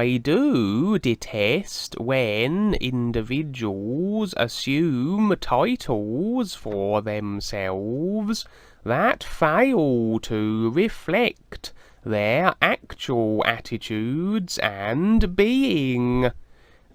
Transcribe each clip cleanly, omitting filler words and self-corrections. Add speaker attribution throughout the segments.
Speaker 1: I do detest when individuals assume titles for themselves that fail to reflect their actual attitudes and being.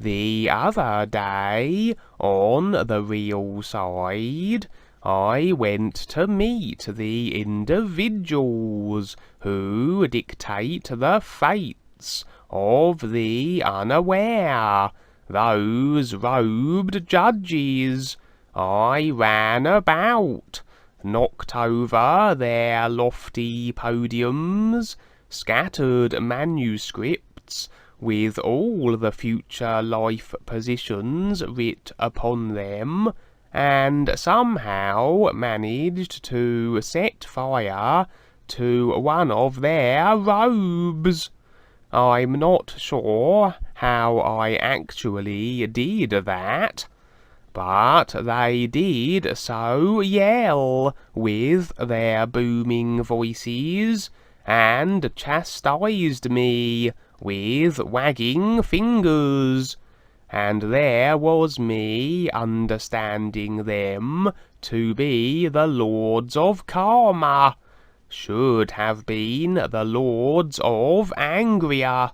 Speaker 1: The other day, on the real side, I went to meet the individuals who dictate the fates of the unaware, those robed judges. I ran about, knocked over their lofty podiums, scattered manuscripts with all the future life positions writ upon them, and somehow managed to set fire to one of their robes. I'm not sure how I actually did that, but they did so yell with their booming voices, and chastised me with wagging fingers, and there was me understanding them to be the Lords of Karma, should have been the Lords of Angria.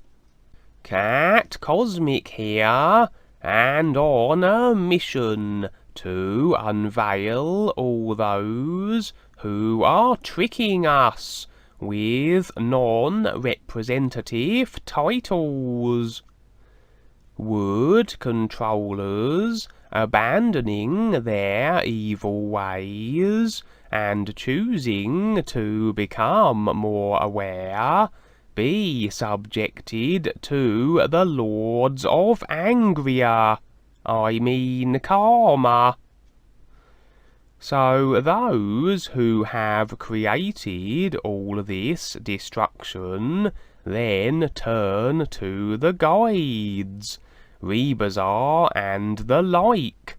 Speaker 1: Cat Cosmic here, and on a mission to unveil all those who are tricking us with non-representative titles. Would controllers, abandoning their evil ways and choosing to become more aware, be subjected to the Lords of Angria, I mean Karma? So those who have created all this destruction then turn to the guides, Rebazar and the like.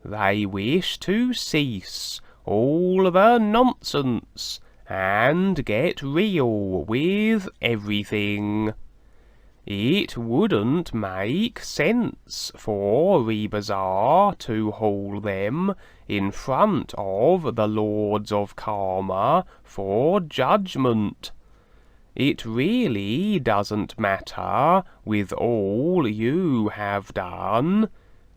Speaker 1: They wish to cease all the nonsense and get real with everything. It wouldn't make sense for Rebazar to haul them in front of the Lords of Karma for judgment. It really doesn't matter with all you have done.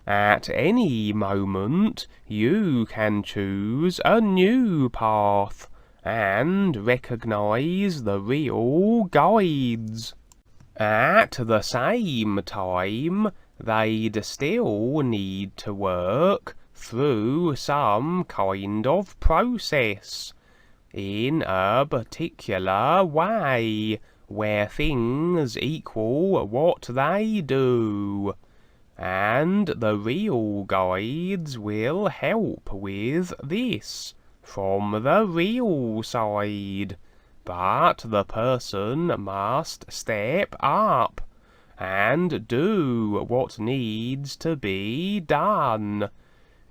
Speaker 1: At any moment you can choose a new path and recognize the real guides. At the same time, they'd still need to work through some kind of process, in a particular way, where things equal what they do. And the real guides will help with this from the real side. But the person must step up and do what needs to be done.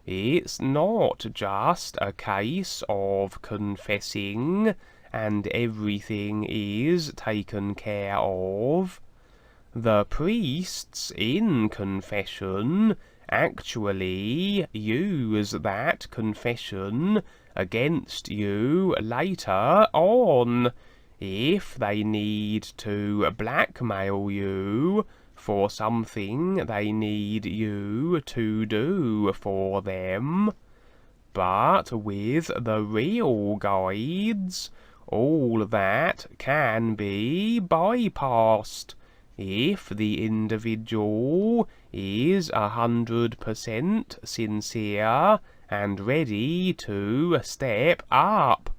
Speaker 1: It's not just a case of confessing and everything is taken care of. The priests in confession actually use that confession against you later on, if they need to blackmail you for something they need you to do for them. But with the real guides, all that can be bypassed if the individual is 100% sincere and ready to step up,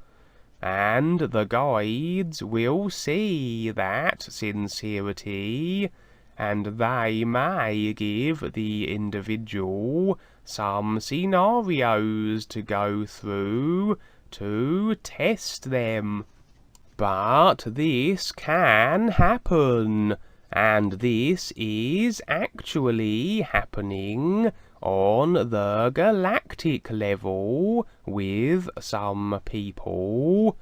Speaker 1: and the guides will see that sincerity, and they may give the individual some scenarios to go through to test them. But this can happen, and this is actually happening on the galactic level with some people,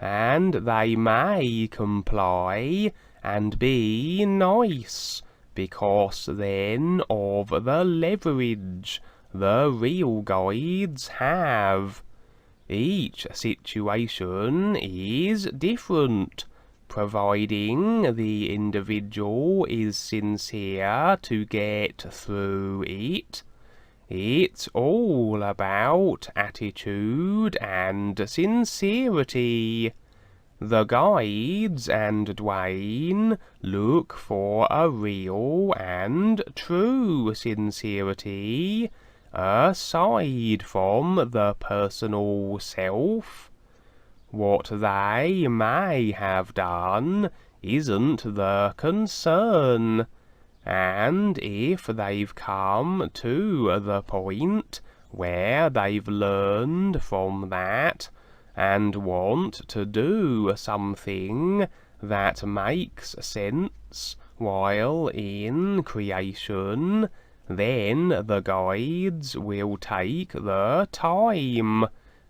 Speaker 1: and they may comply and be nice, because then of the leverage the real guides have. Each situation is different, providing the individual is sincere to get through it. It's all about attitude and sincerity. The guides and Duane look for a real and true sincerity, aside from the personal self. What they may have done isn't the concern, and if they've come to the point where they've learned from that and want to do something that makes sense while in creation, then the guides will take the time,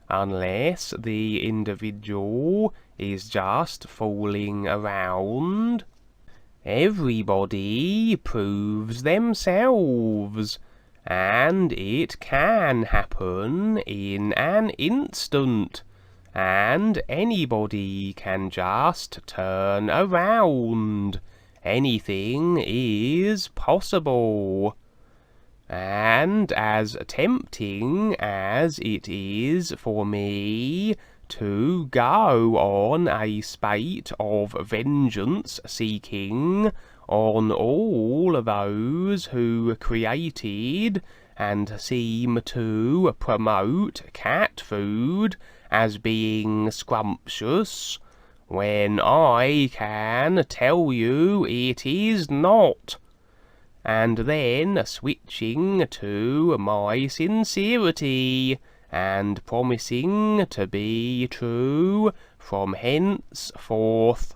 Speaker 1: unless the individual is just fooling around. Everybody proves themselves, and it can happen in an instant, and anybody can just turn around. Anything is possible. And as tempting as it is for me to go on a spate of vengeance seeking on all those who created and seem to promote cat food as being scrumptious, when I can tell you it is not, and then switching to my sincerity and promising to be true from henceforth.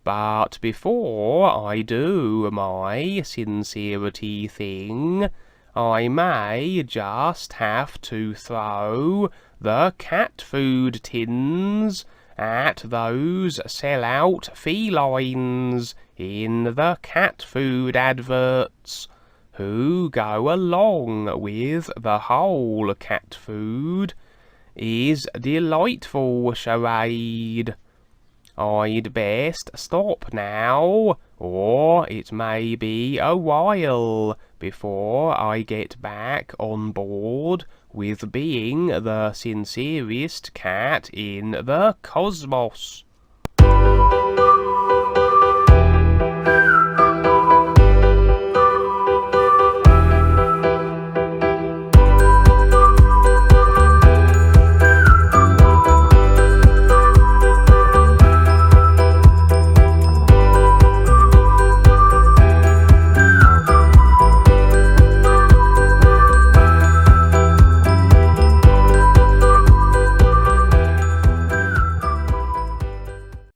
Speaker 1: But before I do my sincerity thing, I may just have to throw the cat food tins at those sell-out felines in the cat food adverts, who go along with the whole cat food is delightful charade. I'd best stop now, or it may be a while before I get back on board with being the sincerest cat in the cosmos.